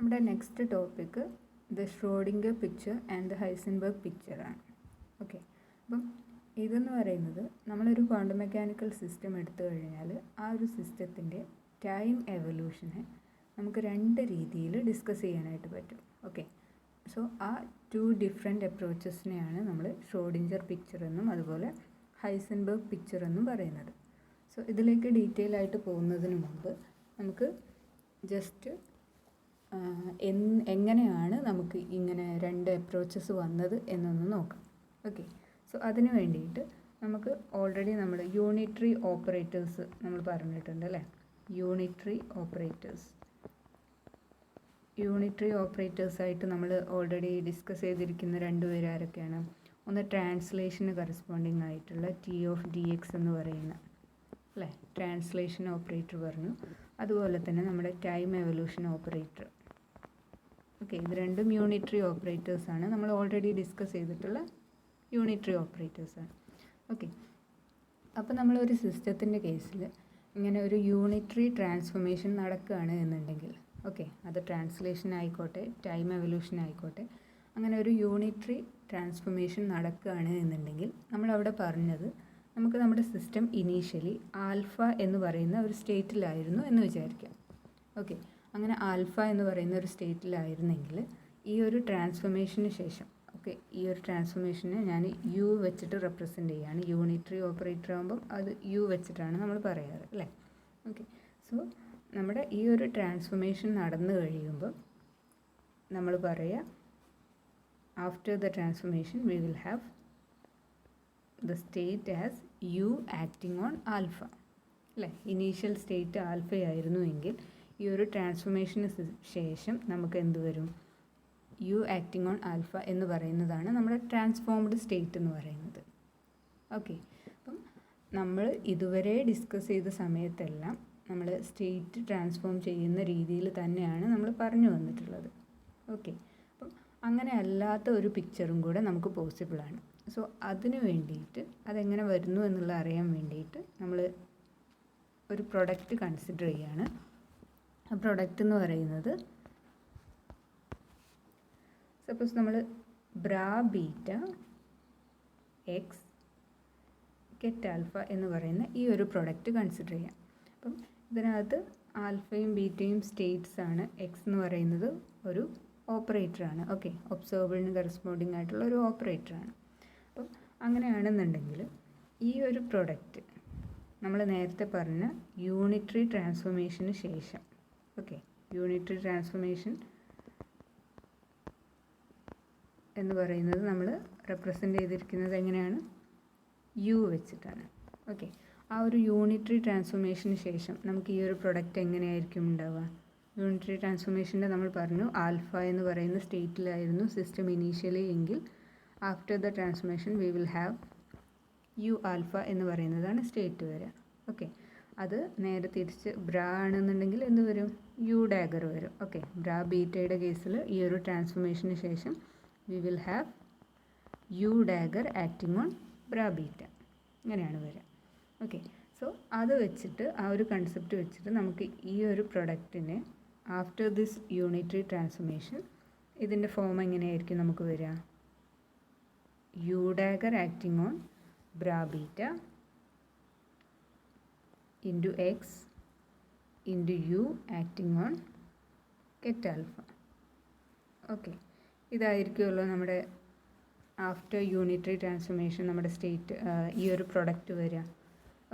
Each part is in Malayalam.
നമ്മുടെ next topic the Schrodinger picture and the Heisenberg പിക്ചറാണ്. ഓക്കെ, അപ്പം ഇതെന്ന് പറയുന്നത് നമ്മളൊരു ക്വാണ്ടം മെക്കാനിക്കൽ സിസ്റ്റം എടുത്തു കഴിഞ്ഞാൽ ആ ഒരു സിസ്റ്റത്തിൻ്റെ ടൈം എവല്യൂഷനെ നമുക്ക് രണ്ട് രീതിയിൽ ഡിസ്കസ് ചെയ്യാനായിട്ട് പറ്റും. ഓക്കെ, സോ ആ ടു ഡിഫറെൻറ്റ് അപ്രോച്ചസിനെയാണ് നമ്മൾ ഷ്രോഡിംഗർ പിക്ചർ എന്നും അതുപോലെ ഹൈസൻബർഗ് പിക്ചർ എന്നും പറയുന്നത്. സോ ഇതിലേക്ക് ഡീറ്റെയിൽ ആയിട്ട് പോകുന്നതിന് മുമ്പ് നമുക്ക് ജസ്റ്റ് എങ്ങനെയാണ് നമുക്ക് ഇങ്ങനെ രണ്ട് അപ്രോച്ചസ് വന്നത് എന്നൊന്ന് നോക്കാം. ഓക്കെ, സോ അതിന് വേണ്ടിയിട്ട് നമുക്ക് ഓൾറെഡി നമ്മൾ യൂണിറ്ററി ഓപ്പറേറ്റേഴ്സ് നമ്മൾ പറഞ്ഞിട്ടുണ്ട് അല്ലേ. യൂണിറ്ററി ഓപ്പറേറ്റേഴ്സായിട്ട് നമ്മൾ ഓൾറെഡി ഡിസ്കസ് ചെയ്തിരിക്കുന്ന രണ്ടുപേർ ആരൊക്കെയാണ്? ഒന്ന് ട്രാൻസ്ലേഷന് കറസ്പോണ്ടിങ് ആയിട്ടുള്ള ടി ഓഫ് ഡി എക്സ് എന്ന് പറയുന്ന അല്ലേ ട്രാൻസ്ലേഷൻ ഓപ്പറേറ്റർ പറഞ്ഞു. അതുപോലെ തന്നെ നമ്മുടെ ടൈം എവല്യൂഷൻ ഓപ്പറേറ്റർ. ഓക്കെ, ഇത് രണ്ടും യൂണിറ്ററി ഓപ്പറേറ്റേഴ്സാണ്, നമ്മൾ ഓൾറെഡി ഡിസ്കസ് ചെയ്തിട്ടുള്ള യൂണിറ്ററി ഓപ്പറേറ്റേഴ്സാണ്. ഓക്കെ, അപ്പോൾ നമ്മളൊരു സിസ്റ്റത്തിൻ്റെ കേസിൽ ഇങ്ങനെ ഒരു യൂണിറ്ററി ട്രാൻസ്ഫോർമേഷൻ നടക്കുകയാണ് എന്നുണ്ടെങ്കിൽ, ഓക്കെ, അത് ട്രാൻസ്ലേഷൻ ആയിക്കോട്ടെ ടൈം എവല്യൂഷൻ ആയിക്കോട്ടെ, അങ്ങനെ ഒരു യൂണിറ്ററി ട്രാൻസ്ഫോർമേഷൻ നടക്കുകയാണ് എന്നുണ്ടെങ്കിൽ നമ്മളവിടെ പറഞ്ഞത് നമുക്ക് നമ്മുടെ സിസ്റ്റം ഇനീഷ്യലി ആൽഫ എന്ന് പറയുന്ന ഒരു സ്റ്റേറ്റിലായിരുന്നു എന്ന് വിചാരിക്കാം. ഓക്കെ, അങ്ങനെ ആൽഫ എന്ന് പറയുന്ന ഒരു സ്റ്റേറ്റിലായിരുന്നെങ്കിൽ ഈ ഒരു ട്രാൻസ്ഫോർമേഷന് ശേഷം, ഓക്കെ, ഈ ഒരു ട്രാൻസ്ഫോർമേഷനെ ഞാൻ യു വെച്ചിട്ട് റെപ്രസെൻ്റ് ചെയ്യുകയാണ്. യൂണിറ്ററി ഓപ്പറേറ്റർ ആകുമ്പം അത് യു വെച്ചിട്ടാണ് നമ്മൾ പറയാറ് അല്ലേ. ഓക്കെ, സോ നമ്മുടെ ഈ ഒരു ട്രാൻസ്ഫോർമേഷൻ നടന്നു കഴിയുമ്പോൾ നമ്മൾ പറയുക after the transformation V will have the state as you acting on alpha അല്ലേ. ഇനീഷ്യൽ സ്റ്റേറ്റ് ആൽഫയായിരുന്നു എങ്കിൽ ഈ ഒരു ട്രാൻസ്ഫോർമേഷന് ശേഷം നമുക്ക് എന്ത് വരും? യു ആക്ടിങ് ഓൺ ആൽഫ എന്ന് പറയുന്നതാണ് നമ്മുടെ ട്രാൻസ്ഫോംഡ് സ്റ്റേറ്റ് എന്ന് പറയുന്നത്. ഓക്കെ, അപ്പം നമ്മൾ ഇതുവരെ ഡിസ്കസ് ചെയ്ത സമയത്തെല്ലാം നമ്മൾ സ്റ്റേറ്റ് ട്രാൻസ്ഫോം ചെയ്യുന്ന രീതിയിൽ തന്നെയാണ് നമ്മൾ പറഞ്ഞു വന്നിട്ടുള്ളത്. ഓക്കെ, അപ്പം അങ്ങനെ അല്ലാത്ത ഒരു പിക്ചറും കൂടെ നമുക്ക് പോസിബിളാണ്. സോ അതിന് വേണ്ടിയിട്ട് അതെങ്ങനെ വരുന്നു എന്നുള്ള അറിയാൻ വേണ്ടിയിട്ട് നമ്മൾ ഒരു പ്രൊഡക്റ്റ് കൺസിഡർ ചെയ്യാണ്. ആ പ്രൊഡക്റ്റ് എന്ന് പറയുന്നത് സപ്പോസ് നമ്മൾ ബ്രാ ബീറ്റ എക്സ് ഗെറ്റ് ആൽഫ എന്ന് പറയുന്ന ഈ ഒരു പ്രൊഡക്റ്റ് കൺസിഡർ ചെയ്യാം. അപ്പം ഇതിനകത്ത് ആൽഫയും ബീറ്റയും സ്റ്റേറ്റ്സ് ആണ്. എക്സ് എന്ന് പറയുന്നത് ഒരു ഓപ്പറേറ്ററാണ്. ഓക്കെ, ഒബ്സർവറിന് കറസ്പോണ്ടിങ് ആയിട്ടുള്ള ഒരു ഓപ്പറേറ്ററാണ്. അപ്പം അങ്ങനെയാണെന്നുണ്ടെങ്കിൽ ഈ ഒരു പ്രൊഡക്റ്റ് നമ്മൾ നേരത്തെ പറഞ്ഞ യൂണിറ്ററി ട്രാൻസ്ഫോർമേഷന് ശേഷം, ഓക്കെ, യൂണിറ്ററി ട്രാൻസ്ഫോർമേഷൻ എന്ന് പറയുന്നത് നമ്മൾ റെപ്രസെൻ്റ് ചെയ്തിരിക്കുന്നത് എങ്ങനെയാണ്? യു വെച്ചിട്ടാണ്. ഓക്കെ, ആ ഒരു യൂണിറ്ററി ട്രാൻസ്ഫോർമേഷന് ശേഷം നമുക്ക് ഈ ഒരു പ്രൊഡക്റ്റ് എങ്ങനെയായിരിക്കും ഉണ്ടാവുക? യൂണിറ്ററി ട്രാൻസ്ഫോർമേഷൻ്റെ നമ്മൾ പറഞ്ഞു ആൽഫ എന്ന് പറയുന്ന സ്റ്റേറ്റിലായിരുന്നു സിസ്റ്റം ഇനീഷ്യലി എങ്കിൽ after the transformation V will have U alpha എന്ന് പറയുന്നതാണ് സ്റ്റേറ്റ് വരിക. ഓക്കെ, അത് നേരെ തിരിച്ച് ബ്രാ ആണെന്നുണ്ടെങ്കിൽ എന്ത് വരും? യു ഡാഗർ വരും. ഓക്കെ, ബ്രാ ബീറ്റയുടെ കേസിൽ ഈ ഒരു ട്രാൻസ്ഫോർമേഷന് ശേഷം we will have U dagger acting on bra beta, ഇങ്ങനെയാണ് വരിക. ഓക്കെ, സോ അത് വെച്ചിട്ട് ആ ഒരു കൺസെപ്റ്റ് വെച്ചിട്ട് നമുക്ക് ഈ ഒരു പ്രൊഡക്റ്റിനെ ആഫ്റ്റർ ദിസ് യൂണിറ്ററി ട്രാൻസ്ഫോർമേഷൻ ഇതിൻ്റെ ഫോം എങ്ങനെയായിരിക്കും നമുക്ക് വരിക? U dagger acting on bra beta into X into U acting on ket alpha. Okay, ഇതായിരിക്കുമല്ലോ നമ്മുടെ ആഫ്റ്റർ യൂണിറ്ററി ട്രാൻസ്ഫോർമേഷൻ നമ്മുടെ സ്റ്റേറ്റ് ഈ ഒരു പ്രൊഡക്റ്റ് വരിക.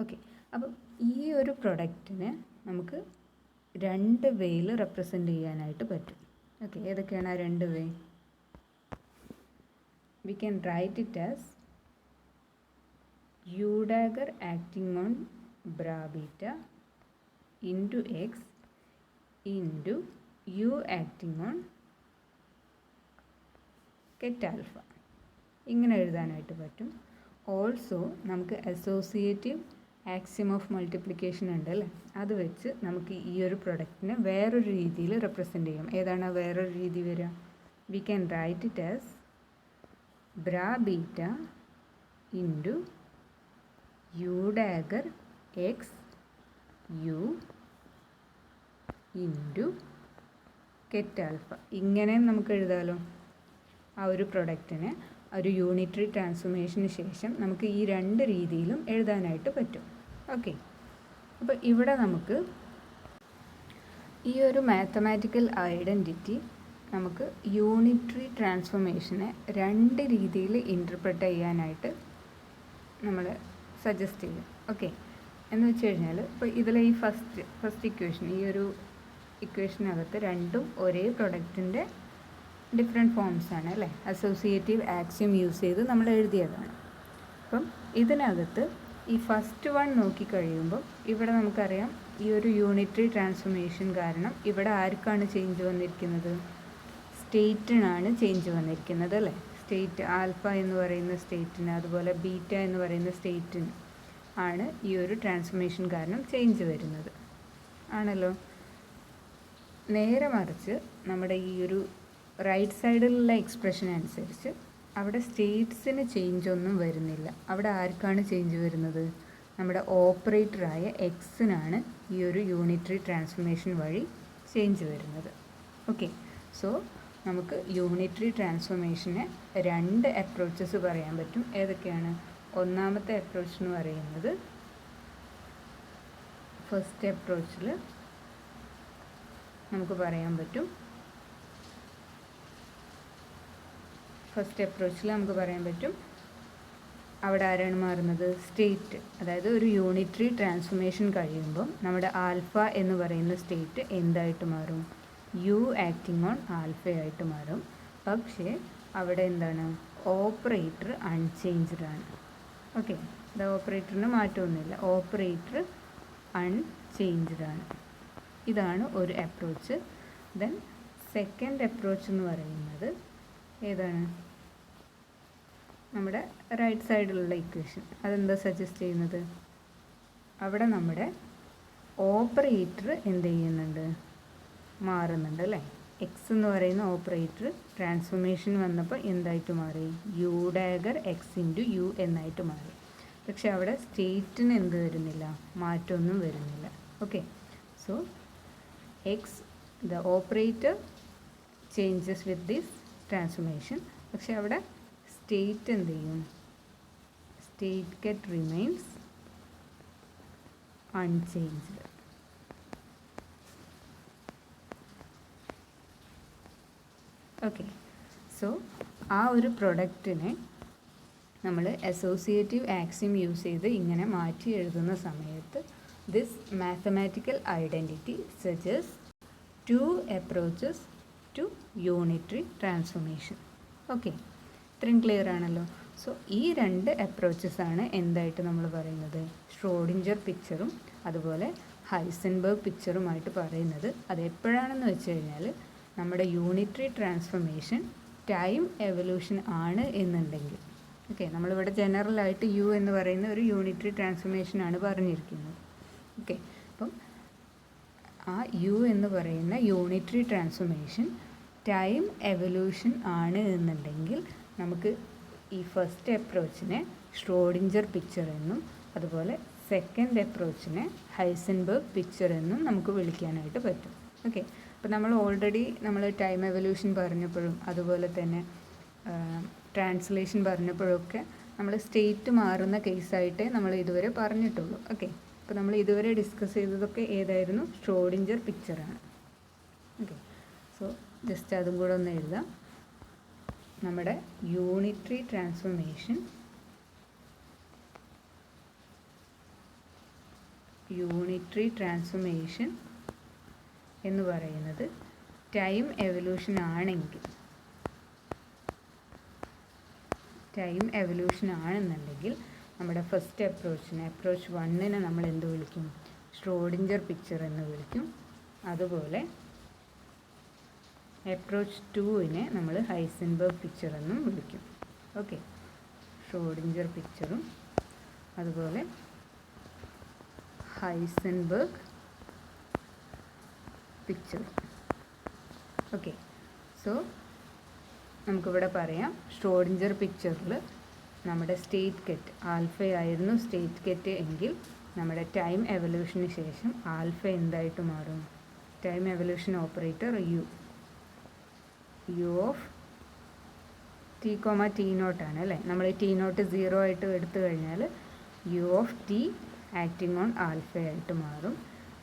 ഓക്കെ, അപ്പം ഈ ഒരു പ്രൊഡക്റ്റിനെ നമുക്ക് രണ്ട് വേയിൽ റെപ്രസെൻ്റ് ചെയ്യാനായിട്ട് പറ്റും. ഓക്കെ, ഏതൊക്കെയാണ് ആ രണ്ട് way? We can write it as U dagger acting on bra beta into X into U acting on ket alpha, ഇങ്ങനെ എഴുതാനായിട്ട് പറ്റും. ഓൾസോ നമുക്ക് അസോസിയേറ്റീവ് ആക്സിയം ഓഫ് മൾട്ടിപ്ലിക്കേഷൻ ഉണ്ട് അല്ലേ, അത് വെച്ച് നമുക്ക് ഈ ഒരു പ്രൊഡക്റ്റിനെ വേറൊരു രീതിയിൽ റെപ്രസെൻ്റ് ചെയ്യാം. ഏതാണ് ആ വേറൊരു രീതി വരിക? We can write it as bra beta into U dagger X U into ket alpha, ഇങ്ങനെയും നമുക്ക് എഴുതാമല്ലോ. ആ ഒരു പ്രൊഡക്റ്റിനെ ഒരു യൂണിറ്ററി ട്രാൻസ്ഫോർമേഷന് ശേഷം നമുക്ക് ഈ രണ്ട് രീതിയിലും എഴുതാനായിട്ട് പറ്റും. ഓക്കെ, അപ്പോൾ ഇവിടെ നമുക്ക് ഈ ഒരു മാത്തമാറ്റിക്കൽ ഐഡൻറ്റിറ്റി നമുക്ക് യൂണിറ്ററി ട്രാൻസ്ഫോർമേഷനെ രണ്ട് രീതിയിൽ ഇൻ്റർപ്രറ്റ് ചെയ്യാനായിട്ട് നമ്മൾ സജസ്റ്റ് ചെയ്യും. ഓക്കെ, എന്ന് വെച്ച് കഴിഞ്ഞാൽ ഇപ്പോൾ ഇതിലെ ഈ ഫസ്റ്റ് ഇക്വേഷൻ, ഈ ഒരു ഇക്വേഷനകത്ത് രണ്ടും ഒരേ പ്രൊഡക്റ്റിൻ്റെ ഡിഫറെൻറ്റ് ഫോംസാണ് അല്ലേ, അസോസിയേറ്റീവ് ആക്സിയം യൂസ് ചെയ്ത് നമ്മൾ എഴുതിയതാണ്. അപ്പം ഇതിനകത്ത് ഈ ഫസ്റ്റ് വൺ നോക്കിക്കഴിയുമ്പോൾ ഇവിടെ നമുക്കറിയാം ഈ ഒരു യൂണിറ്ററി ട്രാൻസ്ഫോർമേഷൻ കാരണം ഇവിടെ ആർക്കാണ് ചേഞ്ച് വന്നിരിക്കുന്നത്? സ്റ്റേറ്റിനാണ് ചേഞ്ച് വന്നിരിക്കുന്നത് അല്ലേ. സ്റ്റേറ്റ് ആൽഫ എന്ന് പറയുന്ന സ്റ്റേറ്റിന്, അതുപോലെ ബീറ്റ എന്ന് പറയുന്ന സ്റ്റേറ്റിന് ആണ് ഈ ഒരു ട്രാൻസ്ഫോർമേഷൻ കാരണം ചേഞ്ച് വരുന്നത് ആണല്ലോ. നേരെ മറിച്ച് നമ്മുടെ ഈ ഒരു റൈറ്റ് സൈഡിലുള്ള എക്സ്പ്രഷൻ അനുസരിച്ച് അവിടെ സ്റ്റേറ്റ്സിന് ചേഞ്ച് ഒന്നും വരുന്നില്ല. അവിടെ ആർക്കാണ് ചേഞ്ച് വരുന്നത്? നമ്മുടെ ഓപ്പറേറ്ററായ എക്സിനാണ് ഈ ഒരു യൂണിറ്ററി ട്രാൻസ്ഫോർമേഷൻ വഴി ചേഞ്ച് വരുന്നത്. ഓക്കെ, സോ നമുക്ക് യൂണിറ്ററി ട്രാൻസ്ഫോർമേഷനെ രണ്ട് അപ്രോച്ചസ് പറയാൻ പറ്റും. ഏതൊക്കെയാണ്? ഒന്നാമത്തെ അപ്രോച്ച് എന്ന് പറയുന്നത്, ഫസ്റ്റ് അപ്രോച്ചിൽ നമുക്ക് പറയാൻ പറ്റും അവിടെ ആരാണ് മാറുന്നത്? സ്റ്റേറ്റ്. അതായത് ഒരു യൂണിറ്ററി ട്രാൻസ്ഫോർമേഷൻ കഴിയുമ്പം നമ്മുടെ ആൽഫ എന്ന് പറയുന്ന സ്റ്റേറ്റ് എന്തായിട്ട് മാറും? യു ആക്ടിങ് ഓൺ ആൽഫയായിട്ട് മാറും. പക്ഷേ അവിടെ എന്താണ്? ഓപ്പറേറ്റർ അൺചേഞ്ച്ഡ് ആണ്. ഓക്കെ, അത് ഓപ്പറേറ്ററിന് മാറ്റമൊന്നുമില്ല, ഓപ്പറേറ്റർ അൺചേഞ്ച്ഡ് ആണ്. ഇതാണ് ഒരു അപ്രോച്ച്. ദെൻ സെക്കൻഡ് അപ്രോച്ച് എന്ന് പറയുന്നത് ഏതാണ്? നമ്മുടെ റൈറ്റ് സൈഡിലുള്ള ഇക്വേഷൻ. അതെന്താ സജസ്റ്റ് ചെയ്യുന്നത്? അവിടെ നമ്മുടെ ഓപ്പറേറ്റർ എന്ത് ചെയ്യുന്നുണ്ട്? മാറുന്നുണ്ട് അല്ലേ. എക്സ് എന്ന് പറയുന്ന ഓപ്പറേറ്റർ ട്രാൻസ്ഫോർമേഷൻ വന്നപ്പോൾ എന്തായിട്ട് മാറി? U dagger X into U എന്നായിട്ട് മാറി. പക്ഷെ അവിടെ സ്റ്റേറ്റിന് എന്ത് വരുന്നില്ല? മാറ്റമൊന്നും വരുന്നില്ല. Okay, so X the operator changes with this transformation. പക്ഷെ അവിടെ സ്റ്റേറ്റ് എന്ത് ചെയ്യും? State ket remains unchanged. Okay, so ആ ഒരു പ്രൊഡക്റ്റിനെ നമ്മൾ അസോസിയേറ്റീവ് ആക്സിയം യൂസ് ചെയ്ത് ഇങ്ങനെ മാറ്റി എഴുതുന്ന സമയത്ത് this mathematical identity suggest two approaches to unitary transformation. Okay, ഇത്രയും ക്ലിയർ ആണല്ലോ. സോ ഈ രണ്ട് അപ്രോച്ചസാണ് എന്തായിട്ട് നമ്മൾ പറയുന്നത്? ഷ്രോഡിഞ്ചർ പിക്ചറും അതുപോലെ ഹൈസൻബർഗ് പിക്ചറുമായിട്ട് പറയുന്നത്. അതെപ്പോഴാണെന്ന് വെച്ച് കഴിഞ്ഞാൽ നമ്മുടെ യൂണിറ്ററി ട്രാൻസ്ഫോർമേഷൻ ടൈം എവല്യൂഷൻ ആണ് എന്നുണ്ടെങ്കിൽ. ഓക്കെ, നമ്മളിവിടെ ജനറലായിട്ട് യു എന്ന് പറയുന്ന ഒരു യൂണിറ്ററി ട്രാൻസ്ഫോർമേഷൻ ആണ് പറഞ്ഞിരിക്കുന്നത്. ഓക്കെ, അപ്പം ആ യു എന്ന് പറയുന്ന യൂണിറ്ററി ട്രാൻസ്ഫോർമേഷൻ ടൈം എവല്യൂഷൻ ആണ് എന്നുണ്ടെങ്കിൽ നമുക്ക് ഈ ഫസ്റ്റ് അപ്രോച്ചിനെ ഷ്രോഡിഞ്ചർ പിക്ചർ എന്നും അതുപോലെ സെക്കൻഡ് അപ്രോച്ചിനെ ഹൈസൻബർഗ് പിക്ചർ എന്നും നമുക്ക് വിളിക്കാനായിട്ട് പറ്റും. ഓക്കെ, അപ്പോൾ നമ്മൾ ഓൾറെഡി ടൈം എവല്യൂഷൻ പറഞ്ഞപ്പോഴും അതുപോലെ തന്നെ ട്രാൻസ്ലേഷൻ പറഞ്ഞപ്പോഴൊക്കെ നമ്മൾ സ്റ്റേറ്റ് മാറുന്ന കേസായിട്ടേ നമ്മൾ ഇതുവരെ പറഞ്ഞിട്ടുള്ളൂ. ഓക്കെ, അപ്പോൾ നമ്മൾ ഇതുവരെ ഡിസ്കസ് ചെയ്തതൊക്കെ ഏതായിരുന്നു? ഷ്രോഡിഞ്ചർ പിക്ചറാണ്. ഓക്കെ, സോ ജസ്റ്റ് അതും കൂടെ ഒന്ന് എഴുതാം. നമ്മുടെ യൂണിറ്ററി ട്രാൻസ്ഫോർമേഷൻ എന്ന് പറയുന്നത് ടൈം എവല്യൂഷൻ ആണെന്നുണ്ടെങ്കിൽ നമ്മുടെ ഫസ്റ്റ് അപ്രോച്ച് 1 നമ്മൾ എന്ത് വിളിക്കും? ഷ്രോഡിഞ്ചർ പിക്ചർ എന്ന് വിളിക്കും. അതുപോലെ അപ്രോച്ച് 2 നമ്മൾ ഹൈസൻബർഗ് പിക്ചർ എന്നും വിളിക്കും. ഓക്കെ, ഷ്രോഡിഞ്ചർ പിക്ചറും അതുപോലെ ഹൈസൻബർഗ് പിക്ചറും. ഓക്കെ, സോ നമുക്കിവിടെ പറയാം ഷ്രോഡിഞ്ചർ പിക്ചറിൽ നമ്മുടെ സ്റ്റേറ്റ് ഗെറ്റ് ആൽഫയായിരുന്നു സ്റ്റേറ്റ് ഗെറ്റ് എങ്കിൽ നമ്മുടെ ടൈം എവല്യൂഷന് ശേഷം ആൽഫ എന്തായിട്ട് മാറും? Time evolution operator U U of T comma T നോട്ടാണ് അല്ലേ. നമ്മൾ ഈ ടി നോട്ട് 0 ആയിട്ട് എടുത്തു കഴിഞ്ഞാൽ U of T acting on alpha ആയിട്ട് മാറും.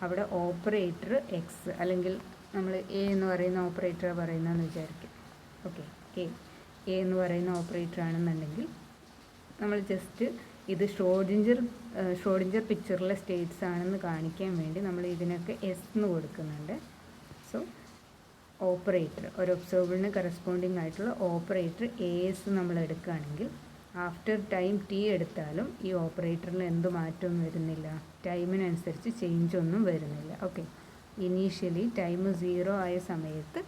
അവിടെ ഓപ്പറേറ്റർ എക്സ്, അല്ലെങ്കിൽ നമ്മൾ എ എന്ന് പറയുന്ന ഓപ്പറേറ്റർ പറയുന്നതെന്ന് വിചാരിക്കും. ഓക്കെ, എ എന്ന് പറയുന്ന ഓപ്പറേറ്റർ ആണെന്നുണ്ടെങ്കിൽ നമ്മൾ ജസ്റ്റ് ഇത് ഷ്രോഡിഞ്ചർ പിക്ചറിലെ സ്റ്റേറ്റ്സ് ആണെന്ന് കാണിക്കാൻ വേണ്ടി നമ്മൾ ഇതിനൊക്കെ എസ് എന്ന് കൊടുക്കുന്നുണ്ട്. സോ ഓപ്പറേറ്റർ, ഒരു ഒബ്സർവറിന് കറസ്പോണ്ടിങ് ആയിട്ടുള്ള ഓപ്പറേറ്റർ എ എസ് നമ്മൾ എടുക്കുകയാണെങ്കിൽ ആഫ്റ്റർ ടൈം ടി എടുത്താലും ഈ ഓപ്പറേറ്ററിൽ എന്ത് മാറ്റമൊന്നും വരുന്നില്ല, ടൈമിനനുസരിച്ച് ചേഞ്ച് ഒന്നും വരുന്നില്ല. ഓക്കെ, ഇനീഷ്യലി ടൈം 0 ആയ സമയത്ത്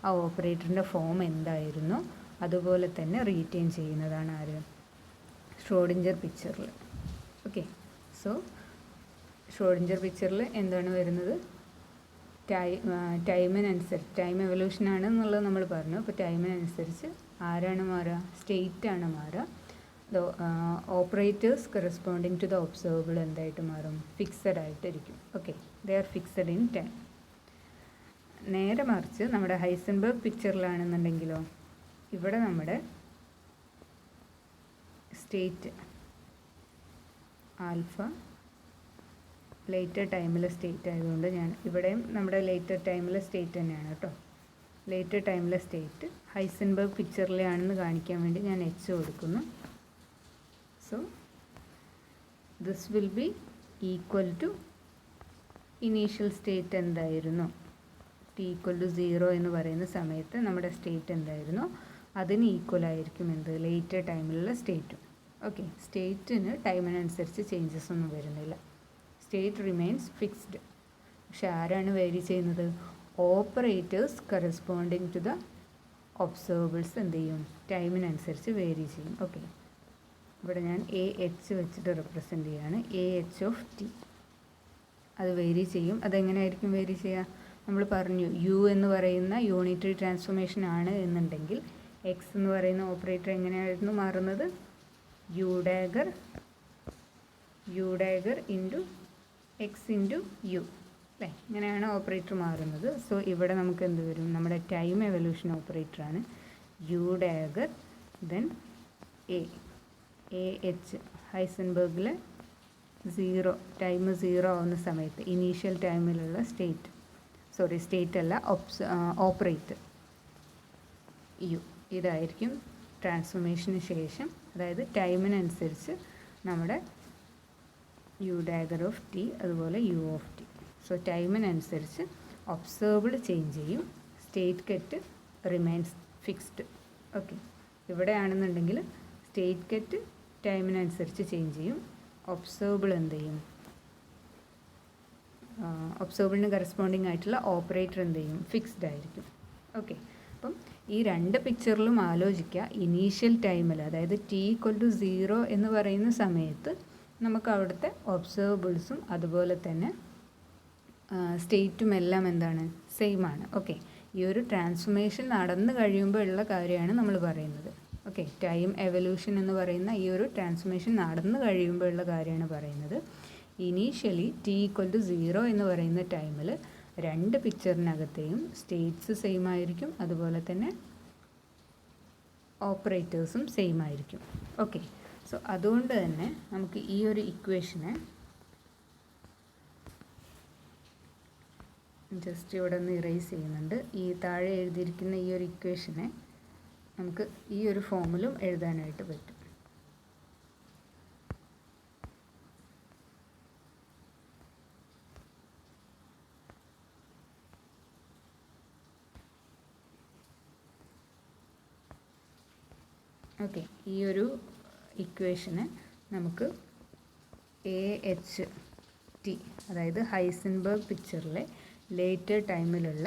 ആ ഓപ്പറേറ്ററിൻ്റെ ഫോം എന്തായിരുന്നോ അതുപോലെ തന്നെ റീറ്റെയിൻ ചെയ്യുന്നതാണ് ആര്, ഷ്രോഡിഞ്ചർ പിക്ചറിൽ. ഓക്കെ, സോ ഷ്രോഡിഞ്ചർ പിക്ചറിൽ എന്താണ് വരുന്നത്, ടൈമിനനുസരിച്ച്, ടൈം എവല്യൂഷനാണ് എന്നുള്ളത് നമ്മൾ പറഞ്ഞു. അപ്പോൾ ടൈമിനനുസരിച്ച് ആരാണ് മാറുക, സ്റ്റേറ്റാണ് മാറുക. Operators corresponding to the observable എന്തായിട്ട് മാറും, ഫിക്സഡ് ആയിട്ടിരിക്കും. Okay, they are fixed in time. നേരെ മറിച്ച് നമ്മുടെ ഹൈസൻബർഗ് പിക്ചറിലാണെന്നുണ്ടെങ്കിലോ, ഇവിടെ നമ്മുടെ സ്റ്റേറ്റ് ആൽഫ ലേറ്റർ ടൈമിലെ സ്റ്റേറ്റ് ആയതുകൊണ്ട് ഞാൻ ഇവിടെയും നമ്മുടെ ലേറ്റർ ടൈമിലെ സ്റ്റേറ്റ് തന്നെയാണ് കേട്ടോ. ലേറ്റർ ടൈമിലെ സ്റ്റേറ്റ് ഹൈസൻബർഗ് പിക്ചറിലെ ആണെന്ന് കാണിക്കാൻ വേണ്ടി ഞാൻ എച്ച് കൊടുക്കുന്നു. So this will be equal to initial state എന്തായിരുന്നു, ടി ഈക്വൽ ടു 0 എന്ന് പറയുന്ന സമയത്ത് നമ്മുടെ സ്റ്റേറ്റ് എന്തായിരുന്നോ അതിന് ഈക്വൽ ആയിരിക്കും എന്ത്, ലേറ്റർ ടൈമിലുള്ള സ്റ്റേറ്റും. ഓക്കെ, സ്റ്റേറ്റിന് ടൈമിനനുസരിച്ച് ചേഞ്ചസ് ഒന്നും വരുന്നില്ല, സ്റ്റേറ്റ് റിമെയിൻസ് ഫിക്സ്ഡ്. പക്ഷെ ആരാണ് വേരി ചെയ്യുന്നത്, ഓപ്പറേറ്റേഴ്സ് കറസ്പോണ്ടിങ് ടു ദ ഒബ്സർവേബിൾസ് എന്ത് ചെയ്യും, ടൈമിനനുസരിച്ച് വേരി ചെയ്യും. ഓക്കെ, ഇവിടെ ഞാൻ എ എച്ച് വെച്ചിട്ട് റെപ്രസെൻ്റ് ചെയ്യുകയാണ്. എ എച്ച് ഓഫ് ടി അത് വേരി ചെയ്യും. അതെങ്ങനെയായിരിക്കും വേരി ചെയ്യുക, നമ്മൾ പറഞ്ഞു യു എന്ന് പറയുന്ന യൂണിറ്ററി ട്രാൻസ്ഫോർമേഷൻ ആണ് എന്നുണ്ടെങ്കിൽ എക്സ് എന്ന് പറയുന്ന ഓപ്പറേറ്റർ എങ്ങനെയായിരുന്നു മാറുന്നത്, U dagger into X into U അല്ലേ, ഇങ്ങനെയാണ് ഓപ്പറേറ്റർ മാറുന്നത്. സോ ഇവിടെ നമുക്ക് എന്ത് വരും, നമ്മുടെ ടൈം എവല്യൂഷൻ ഓപ്പറേറ്ററാണ് U dagger then A H. ഹൈസൻബർഗിൽ 0 ടൈം 0 ആവുന്ന സമയത്ത് ഇനീഷ്യൽ ടൈമിലുള്ള സ്റ്റേറ്റ് അല്ല ഓപ്പറേറ്റർ യു, ഇതായിരിക്കും ട്രാൻസ്ഫോർമേഷന് ശേഷം, അതായത് ടൈമിനനുസരിച്ച് നമ്മുടെ യു ഡാഗർ ഓഫ് ടി അതുപോലെ യു ഓഫ് ടി. സോ ടൈമിനനുസരിച്ച് ഒബ്സർവ്ഡ് ചേഞ്ച് ചെയ്യും, state ket remains fixed. Okay, ഇവിടെ ആണെന്നുണ്ടെങ്കിൽ സ്റ്റേറ്റ് കെറ്റ് ടൈമിനനുസരിച്ച് ചേഞ്ച് ചെയ്യും, ഒബ്സർവബിൾ എന്ത് ചെയ്യും, ഒബ്സർവബിളിന് കറസ്പോണ്ടിങ് ആയിട്ടുള്ള ഓപ്പറേറ്റർ എന്ത് ചെയ്യും, ഫിക്സ്ഡ് ആയിരിക്കും. ഓക്കെ, അപ്പം ഈ രണ്ട് പിക്ചറിലും ആലോചിക്കുക, ഇനീഷ്യൽ ടൈമിൽ അതായത് ടി ഈക്വൽ ടു 0 എന്ന് പറയുന്ന സമയത്ത് നമുക്ക് അവിടുത്തെ ഒബ്സർവബിൾസും അതുപോലെ തന്നെ സ്റ്റേറ്റും എല്ലാം എന്താണ്, സെയിം ആണ്. ഓക്കെ, ഈ ഒരു ട്രാൻസ്ഫോർമേഷൻ നടന്നു കഴിയുമ്പോൾ ഉള്ള കാര്യമാണ് നമ്മൾ പറയുന്നത്. ഓക്കെ, ടൈം എവല്യൂഷൻ എന്ന് പറയുന്ന ഈ ഒരു ട്രാൻസ്ഫോർമേഷൻ നടന്നു കഴിയുമ്പോൾ ഉള്ള കാര്യമാണ് പറയുന്നത്. ഇനീഷ്യലി ടി ഈക്വൽ ടു 0 എന്ന് പറയുന്ന ടൈമിൽ രണ്ട് പിക്ചറിനകത്തെയും സ്റ്റേറ്റ്സ് സെയിം ആയിരിക്കും, അതുപോലെ തന്നെ ഓപ്പറേറ്റേഴ്സും സെയിം ആയിരിക്കും. ഓക്കെ, സോ അതുകൊണ്ട് തന്നെ നമുക്ക് ഈ ഒരു ഇക്വേഷനെ ജസ്റ്റ് ഇവിടെ ഒന്ന് ഇറേസ് ചെയ്യുന്നുണ്ട്. ഈ താഴെ എഴുതിയിരിക്കുന്ന ഈ ഒരു ഇക്വേഷനെ നമുക്ക് ഈ ഒരു ഫോമിലും എഴുതാനായിട്ട് പറ്റും. ഓക്കെ, ഈ ഒരു ഇക്വേഷന് നമുക്ക് എ എച്ച് ടി, അതായത് ഹൈസൻബർഗ് പിക്ചറിലെ ലേറ്റർ ടൈമിലുള്ള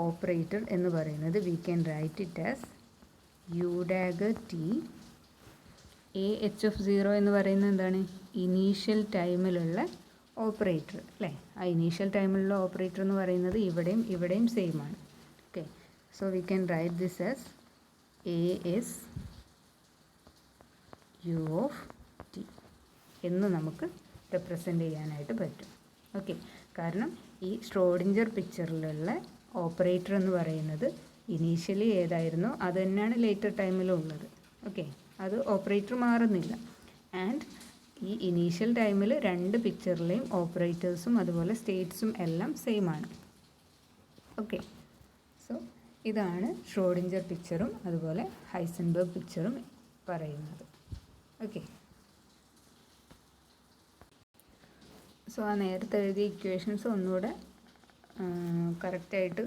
ഓപ്പറേറ്റർ എന്ന് പറയുന്നത് we can write it as U dagger T. A H of 0 എന്ന് പറയുന്നത് എന്താണ്, ഇനീഷ്യൽ ടൈമിലുള്ള ഓപ്പറേറ്റർ അല്ലേ. ആ ഇനീഷ്യൽ ടൈമിലുള്ള ഓപ്പറേറ്റർ എന്ന് പറയുന്നത് ഇവിടെയും സെയിം ആണ്. Okay, so we can write this as A S U of T എന്ന് നമുക്ക് റെപ്രസെൻ്റ് ചെയ്യാനായിട്ട് പറ്റും. ഓക്കെ, കാരണം ഈ ഷ്രോഡിഞ്ചർ പിക്ചറിലുള്ള ഓപ്പറേറ്റർ എന്ന് പറയുന്നത് ഇനീഷ്യലി ഏതായിരുന്നോ അത് തന്നെയാണ് ലേറ്റർ ടൈമിലും ഉള്ളത്. ഓക്കെ, അത് ഓപ്പറേറ്റർ മാറുന്നില്ല. ആൻഡ് ഈ ഇനീഷ്യൽ ടൈമിൽ രണ്ട് പിക്ചറിലെയും ഓപ്പറേറ്റേഴ്സും അതുപോലെ സ്റ്റേറ്റ്സും എല്ലാം സെയിം ആണ്. ഓക്കെ, സോ ഇതാണ് ഷ്രോഡിഞ്ചർ പിക്ചറും അതുപോലെ ഹൈസൻബർഗ് പിക്ചറും പറയുന്നത്. ഓക്കെ, സോ ആ നേരത്തെ എഴുതിയ ഇക്വേഷൻസ് ഒന്നുകൂടെ കറക്റ്റായിട്ട്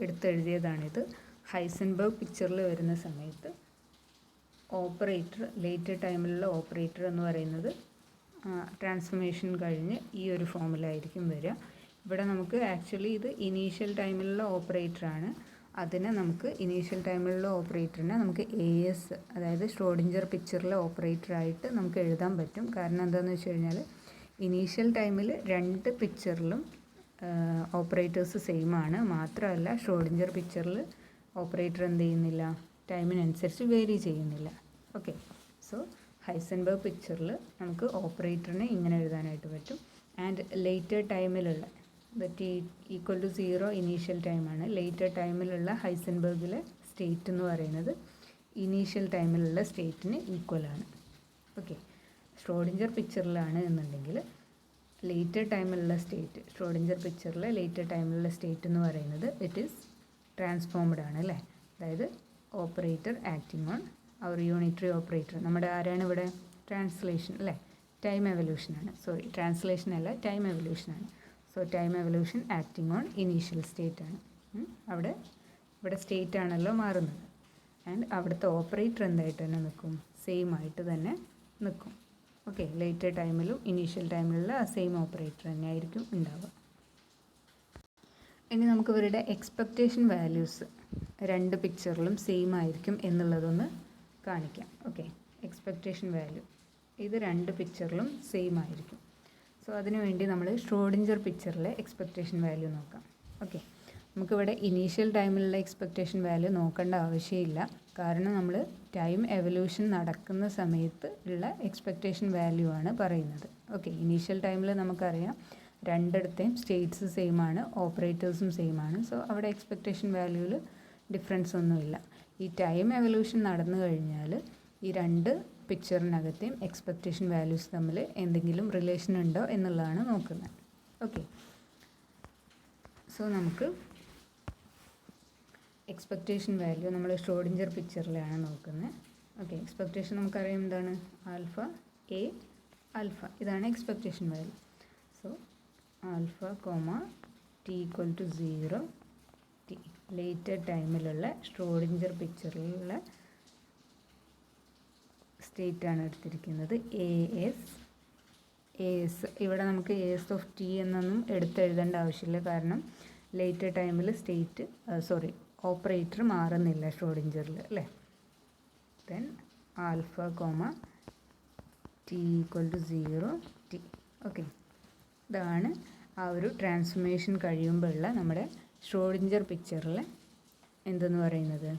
എടുത്തെഴുതിയതാണിത്. ഹൈസൻബർഗ് പിക്ചറിൽ വരുന്ന സമയത്ത് ഓപ്പറേറ്റർ, ലേറ്റർ ടൈമിലുള്ള ഓപ്പറേറ്റർ എന്ന് പറയുന്നത് ട്രാൻസ്ഫോർമേഷൻ കഴിഞ്ഞ് ഈ ഒരു ഫോമിലായിരിക്കും വരിക. ഇവിടെ നമുക്ക് ആക്ച്വലി ഇത് ഇനീഷ്യൽ ടൈമിലുള്ള ഓപ്പറേറ്ററാണ്. അതിനെ നമുക്ക് ഇനീഷ്യൽ ടൈമിലുള്ള ഓപ്പറേറ്ററിനെ നമുക്ക് AS, അതായത് ഷ്രോഡിഞ്ചർ പിക്ചറിലെ ഓപ്പറേറ്ററായിട്ട് നമുക്ക് എഴുതാൻ പറ്റും. കാരണം എന്താണെന്ന് വെച്ച് കഴിഞ്ഞാൽ ഇനീഷ്യൽ ടൈമിൽ രണ്ട് പിക്ചറിലും ഓപ്പറേറ്റേഴ്സ് സെയിം ആണ്. മാത്രമല്ല ഷ്രോഡിഞ്ചർ പിക്ചറിൽ ഓപ്പറേറ്റർ എന്ത് ചെയ്യുന്നില്ല, ടൈമിനനുസരിച്ച് വേരി ചെയ്യുന്നില്ല. ഓക്കെ, സോ ഹൈസൻബർഗ് പിക്ചറിൽ നമുക്ക് ഓപ്പറേറ്ററിനെ ഇങ്ങനെ എഴുതാനായിട്ട് പറ്റും. ആൻഡ് ലേറ്റർ ടൈമിലുള്ള T ഈക്വൽ ടു 0 ഇനീഷ്യൽ ടൈമാണ്. ലേറ്റർ ടൈമിലുള്ള ഹൈസൻബർഗിലെ സ്റ്റേറ്റ് എന്ന് പറയുന്നത് ഇനീഷ്യൽ ടൈമിലുള്ള സ്റ്റേറ്റിന് ഈക്വലാണ്. ഓക്കെ, ഷ്രോഡിഞ്ചർ പിക്ചറിലാണ് എന്നുണ്ടെങ്കിൽ ലേറ്റർ ടൈമിലുള്ള സ്റ്റേറ്റ്, ഷ്രോഡിഞ്ചർ പിക്ചറിലെ ലേറ്റർ ടൈമിലുള്ള സ്റ്റേറ്റ് എന്ന് പറയുന്നത് ഇറ്റ് ഈസ് ട്രാൻസ്ഫോംഡ് ആണ് അല്ലേ. അതായത് operator acting on our unitary operator, നമ്മുടെ ആരാണ് ഇവിടെ, ട്രാൻസ്ലേഷൻ അല്ലേ, ടൈം എവല്യൂഷനാണ്. സോറി, ട്രാൻസ്ലേഷൻ അല്ല, ടൈം എവല്യൂഷനാണ്. So time evolution acting on initial state ആണ്. ഇവിടെ സ്റ്റേറ്റ് ആണല്ലോ മാറുന്നത്. ആൻഡ് അവിടുത്തെ ഓപ്പറേറ്റർ എന്തായിട്ട് തന്നെ നിൽക്കും, സെയിം ആയിട്ട് തന്നെ നിൽക്കും. ഓക്കെ, ലേറ്റർ ടൈമിലും ഇനീഷ്യൽ ടൈമിലുള്ള ആ സെയിം ഓപ്പറേറ്റർ തന്നെ ആയിരിക്കും ഉണ്ടാവുക. ഇനി നമുക്ക് ഇവരുടെ എക്സ്പെക്റ്റേഷൻ വാല്യൂസ് രണ്ട് പിക്ചറിലും സെയിം ആയിരിക്കും എന്നുള്ളതൊന്ന് കാണിക്കാം. ഓക്കെ, എക്സ്പെക്റ്റേഷൻ വാല്യൂ ഇത് രണ്ട് പിക്ചറിലും സെയിം ആയിരിക്കും. സോ അതിനുവേണ്ടി നമ്മൾ ഷ്രോഡിഞ്ചർ പിക്ചറിലെ എക്സ്പെക്റ്റേഷൻ വാല്യൂ നോക്കാം. ഓക്കെ, നമുക്കിവിടെ ഇനീഷ്യൽ ടൈമിലുള്ള എക്സ്പെക്റ്റേഷൻ വാല്യൂ നോക്കേണ്ട ആവശ്യമില്ല. കാരണം നമ്മൾ ടൈം എവല്യൂഷൻ നടക്കുന്ന സമയത്ത് ഉള്ള എക്സ്പെക്റ്റേഷൻ വാല്യൂ ആണ് പറയുന്നത്. ഓക്കെ, ഇനീഷ്യൽ ടൈമിൽ നമുക്കറിയാം രണ്ടിടത്തെയും സ്റ്റേറ്റ്സ് സെയിം ആണ്, ഓപ്പറേറ്റേഴ്സും സെയിം ആണ്. സോ അവിടെ എക്സ്പെക്റ്റേഷൻ വാല്യൂവിൽ ഡിഫറൻസ് ഒന്നുമില്ല. ഈ ടൈം എവല്യൂഷൻ നടന്നു കഴിഞ്ഞാൽ ഈ രണ്ട് പിക്ചറിനകത്തെയും എക്സ്പെക്റ്റേഷൻ വാല്യൂസ് തമ്മിൽ എന്തെങ്കിലും റിലേഷൻ ഉണ്ടോ എന്നുള്ളതാണ് നോക്കുന്നത്. ഓക്കെ, സോ നമുക്ക് എക്സ്പെക്റ്റേഷൻ വാല്യൂ നമ്മൾ ഷ്രോഡിഞ്ചർ പിക്ചറിലാണ് നോക്കുന്നത്. ഓക്കെ, എക്സ്പെക്റ്റേഷൻ നമുക്കറിയാം എന്താണ്, ആൽഫ A ആൽഫ, ഇതാണ് expectation value. So alpha comma T equal to 0 T later ടൈമിലുള്ള ഷ്രോഡിഞ്ചർ പിക്ചറിലുള്ള സ്റ്റേറ്റാണ് എടുത്തിരിക്കുന്നത്. AS ഇവിടെ നമുക്ക് AS ഓഫ് T എന്നൊന്നും എടുത്തെഴുതേണ്ട ആവശ്യമില്ല. കാരണം ലേറ്റർ ടൈമിൽ സ്റ്റേറ്റ് ഓപ്പറേറ്റർ മാറുന്നില്ല ഷ്രോഡിഞ്ചറിൽ അല്ലേ. Then alpha comma T equal to 0 T. Okay, ഇതാണ് ആ ഒരു ട്രാൻസ്ഫോർമേഷൻ കഴിയുമ്പോഴുള്ള നമ്മുടെ ഷ്രോഡിഞ്ചർ പിക്ചറിൽ എന്തെന്ന് പറയുന്നത്,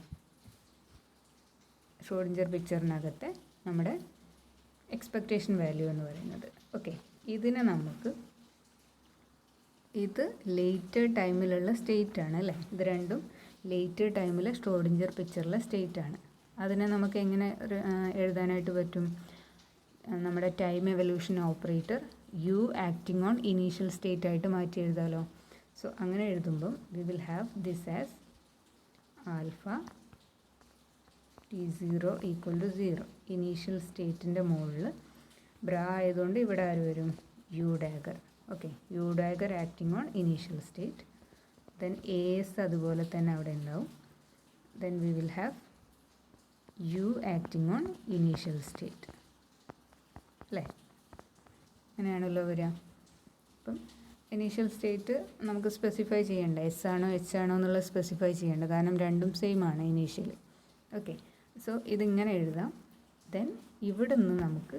ഷ്രോഡിഞ്ചർ പിക്ചറിനകത്തെ നമ്മുടെ എക്സ്പെക്റ്റേഷൻ വാല്യൂ എന്ന് പറയുന്നത്. ഓക്കെ, ഇതിനെ നമുക്ക്, ഇത് ലേറ്റർ ടൈമിലുള്ള സ്റ്റേറ്റ് ആണ് അല്ലേ. ഇത് രണ്ടും ലേറ്റർ ടൈമിൽ ഷ്രോഡിഞ്ചർ പിക്ചറിലെ സ്റ്റേറ്റ് ആണ്. അതിനെ നമുക്ക് എങ്ങനെ എഴുതാനായിട്ട് പറ്റും, നമ്മുടെ time evolution operator U acting on initial state ആയിട്ട് മാറ്റി എഴുതാമല്ലോ. സോ അങ്ങനെ എഴുതുമ്പം we will have this as alpha T0 equal to 0. Initial സ്റ്റേറ്റിൻ്റെ മുകളിൽ ബ്രാ ആയതുകൊണ്ട് ഇവിടെ ആര് വരും, U dagger. Okay, U dagger acting on initial state. Then AS അതുപോലെ തന്നെ അവിടെ ഉണ്ടാവും. Then we will have U acting on initial state അല്ലേ. അങ്ങനെയാണല്ലോ വരിക. അപ്പം ഇനീഷ്യൽ സ്റ്റേറ്റ് നമുക്ക് സ്പെസിഫൈ ചെയ്യേണ്ട, S ആണോ H ആണോ എന്നുള്ളത് സ്പെസിഫൈ ചെയ്യേണ്ട, കാരണം രണ്ടും സെയിം ആണ് ഇനീഷ്യലി. ഓക്കെ, സോ ഇതിങ്ങനെ എഴുതാം. ദെൻ ഇവിടെ നിന്ന് നമുക്ക്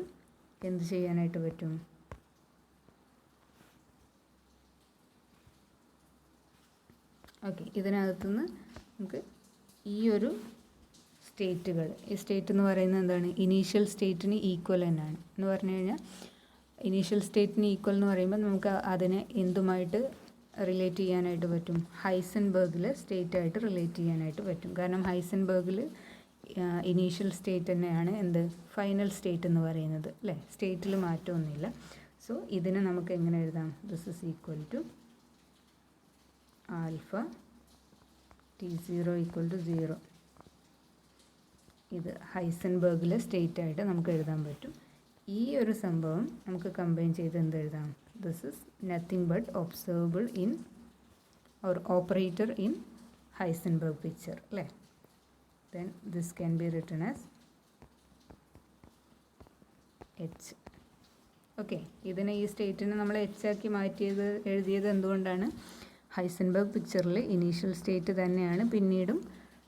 എന്ത് ചെയ്യാനായിട്ട് പറ്റും, ഓക്കെ, ഇതിനകത്തുനിന്ന് നമുക്ക് ഈ ഒരു സ്റ്റേറ്റുകൾ, ഈ സ്റ്റേറ്റ് എന്ന് പറയുന്നത് എന്താണ്, ഇനീഷ്യൽ സ്റ്റേറ്റിന് ഈക്വൽ തന്നെയാണ് എന്ന് പറഞ്ഞു കഴിഞ്ഞാൽ ഇനീഷ്യൽ സ്റ്റേറ്റിന് ഈക്വൽ എന്ന് പറയുമ്പോൾ നമുക്ക് അതിനെ എന്തുമായിട്ട് റിലേറ്റ് ചെയ്യാനായിട്ട് പറ്റും? ഹൈസൻബർഗിൽ സ്റ്റേറ്റായിട്ട് റിലേറ്റ് ചെയ്യാനായിട്ട് പറ്റും. കാരണം ഹൈസൻബർഗിൽ ഇനീഷ്യൽ സ്റ്റേറ്റ് തന്നെയാണ് എന്ത് ഫൈനൽ സ്റ്റേറ്റ് എന്ന് പറയുന്നത് അല്ലേ? സ്റ്റേറ്റിൽ മാറ്റമൊന്നുമില്ല. സോ ഇതിനെ നമുക്ക് എങ്ങനെ എഴുതാം? This is equal to alpha T0 equal to 0. ഇത് ഹൈസൻബർഗിലെ സ്റ്റേറ്റ് ആയിട്ട് നമുക്ക് എഴുതാൻ പറ്റും. ഈ ഒരു സംഭവം നമുക്ക് കമ്പൈൻ ചെയ്ത് എന്ത് എഴുതാം? This is nothing but observable in or operator in Heisenberg picture അല്ലേ? Then this can be written as H. Okay, ഇതിനെ ഈ സ്റ്റേറ്റിനെ നമ്മൾ എച്ച് ആക്കി എഴുതിയത് എന്തുകൊണ്ടാണ്? ഹൈസൻബർഗ് പിക്ചറിൽ ഇനീഷ്യൽ സ്റ്റേറ്റ് തന്നെയാണ് പിന്നീടും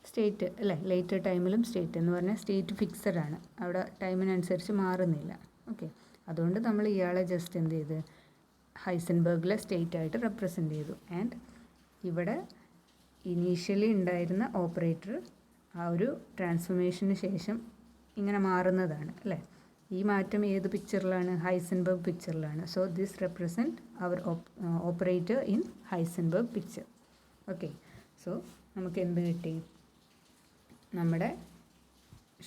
സ്റ്റേറ്റ് അല്ലേ? ലേറ്റർ ടൈമിലും സ്റ്റേറ്റ് എന്ന് പറഞ്ഞാൽ സ്റ്റേറ്റ് ഫിക്സഡ് ആണ്, അവിടെ ടൈമിനനുസരിച്ച് മാറുന്നില്ല. ഓക്കെ, അതുകൊണ്ട് നമ്മൾ ഇയാളെ ജസ്റ്റ് എന്ത് ചെയ്ത് ഹൈസൻബർഗിലെ സ്റ്റേറ്റ് ആയിട്ട് റെപ്രസെൻ്റ് ചെയ്തു. ആൻഡ് ഇവിടെ ഇനീഷ്യലി ഉണ്ടായിരുന്ന ഓപ്പറേറ്റർ ആ ഒരു ട്രാൻസ്ഫോർമേഷന് ശേഷം ഇങ്ങനെ മാറുന്നതാണ് അല്ലേ? ഈ മാറ്റം ഏത് പിക്ചറിലാണ്? ഹൈസൻബർഗ് പിക്ചറിലാണ്. So this represent our operator in Heisenberg picture. Okay, so നമുക്ക് എന്ത് കിട്ടി? നമ്മുടെ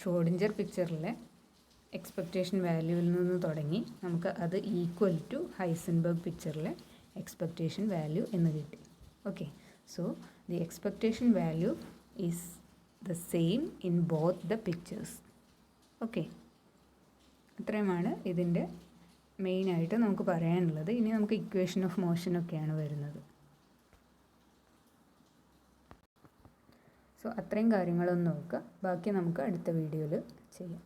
ഷ്രോഡിഞ്ചർ പിക്ചറിലെ എക്സ്പെക്റ്റേഷൻ വാല്യൂവിൽ നിന്ന് തുടങ്ങി നമുക്ക് അത് ഈക്വൽ ടു ഹൈസൻബർഗ് പിക്ചറിലെ എക്സ്പെക്റ്റേഷൻ വാല്യൂ എന്ന് കിട്ടി. Okay, so the expectation value is the same in both the pictures. Okay, ഇത്രയുമാണ് ഇതിൻ്റെ മെയിനായിട്ട് നമുക്ക് പറയാനുള്ളത്. ഇനി നമുക്ക് ഇക്വേഷൻ ഓഫ് മോഷനൊക്കെയാണ് വരുന്നത്. സോ അത്രയും കാര്യങ്ങളൊന്ന് നോക്കുക, ബാക്കി നമുക്ക് അടുത്ത വീഡിയോയിൽ ചെയ്യാം.